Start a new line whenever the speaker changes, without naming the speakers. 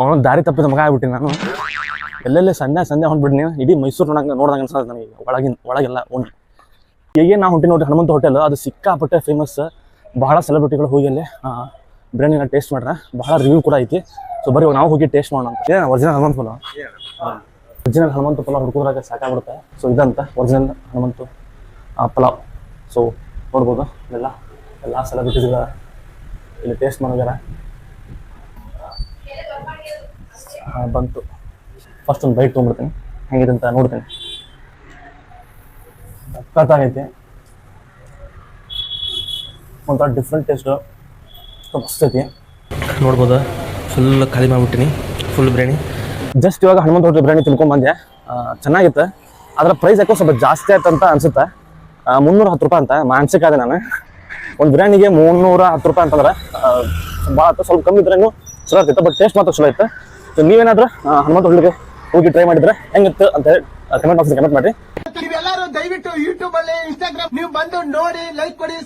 ಅವನು ದಾರಿ ತಪ್ಪಿದ ಮಗ ಆಗ್ಬಿಟ್ಟಿನಿ ನಾನು. ಎಲ್ಲೆಲ್ಲಿ ಸಂಧ್ಯಾ ಹೊಂಟ್ಬಿಡ್ನಿ. ಇಡೀ ಮೈಸೂರು ನೋಡ್ದಂಗೆ ಅನ್ಸತ್ತೆ ನನಗೆ. ಒಳಗೆಲ್ಲ ಉಂಟು. ಈಗ ನಾವು ಹೊಂಟಿ ನೋಡಿ ಹನುಮಂತ ಹೋಟೆಲ್. ಅದು ಸಿಕ್ಕಾಪಟ್ಟೆ ಫೇಮಸ್. ಬಹಳ ಸೆಲೆಬ್ರಿಟಿಗಳು ಹೋಗಿ ಅಲ್ಲಿ ಬಿರಿಯಾನಿನ ಟೇಸ್ಟ್ ಮಾಡ್ರೆ. ಬಹಳ ರಿವ್ಯೂ ಕೂಡ ಐತಿ. ಸೊ ಬರೀ ನಾವು ಹೋಗಿ ಟೇಸ್ಟ್ ಮಾಡೋಣ ಅಂತ. ಒರಿಜಿನಲ್ ಹನುಮಂತ ಪಲಾವ್. ಒರಿಜಿನಲ್ ಹನುಮಂತ ಪಲಾವ್ ಹುಡುಕೋದ್ರಾಗ ಸಾಕಾಗ್ಬಿಡುತ್ತೆ. ಸೊ ಇದಂತ ಒರಿಜಿನಲ್ ಹನುಮಂತ ಪಲಾವ್. ಸೊ ನೋಡ್ಬೋದು ಎಲ್ಲ ಸೆಲೆಬ್ರಿಟಿಗಳ ಇಲ್ಲಿ ಟೇಸ್ಟ್ ಮಾಡೋಗ್ಯಾರ. ಬಂತು. ಫಸ್ಟ್ ಒಂದು ಬೈಟ್ ತೊಗೊಂಡ್ಬಿಡ್ತೀನಿ. ಹೆಂಗಿದೆ ಅಂತ ನೋಡ್ತೀನಿ. ಸಖತ್ತಾಗೈತಿ. ಒಂಥರ ಡಿಫ್ರೆಂಟ್ ಟೇಸ್ಟು. ಮಸ್ತ್ ಐತಿ. ನೋಡ್ಬೋದು ಫುಲ್ ಖಾಲಿ ಮಾಡಿಬಿಟ್ಟಿನಿ. ಫುಲ್ ಬಿರಿಯಾನಿ. ಜಸ್ಟ್ ಇವಾಗ ಹನುಮಂತ ಹೋಟೆಲ್ ಬಿರಿಯಾನಿ ತಿನ್ಕೊಂಡ್ಬಂದೆ. ಚೆನ್ನಾಗಿತ್ತು. ಅದರ ಪ್ರೈಸ್ ಯಾಕೋ ಸ್ವಲ್ಪ ಜಾಸ್ತಿ ಆಯ್ತು ಅಂತ ಅನ್ಸುತ್ತೆ. 310 ರೂಪಾಯಿ ಅಂತ ಮಾನಸಿಕ ಆದೆ ನಾನು. ಒಂದು ಬಿರಿಯಾನಿಗೆ 310 ರೂಪಾಯಿ ಅಂತಂದ್ರೆ ಭಾಳ ಆಯ್ತು. ಸ್ವಲ್ಪ ಕಮ್ಮಿ ಇದ್ರೂ ಚಲೋ ಆಗ್ತಿತ್ತು. ಬಟ್ ಟೇಸ್ಟ್ ಮಾತ್ರ ಚಲೋ ಇತ್ತು. ಸೊ ನೀವೇನಾದ್ರೂ ಹನುಮಂತ ಹೋಟೆಲ್ಗೆ ಹೋಗಿ ಟ್ರೈ ಮಾಡಿದ್ರೆ ಹೆಂಗಿತ್ತು ಅಂತ ಹೇಳಿ ಕಮೆಂಟ್ ಬಾಕ್ಸ್ ಕಮೆಂಟ್ ಮಾಡಿ.
ನೀವೆಲ್ಲರೂ ದಯವಿಟ್ಟು ಯೂಟ್ಯೂಬ್ ಅಲ್ಲಿ, ಇನ್ಸ್ಟಾಗ್ರಾಮ್ ನೀವು ಬಂದು ನೋಡಿ, ಲೈಕ್ ಕೊಡಿ.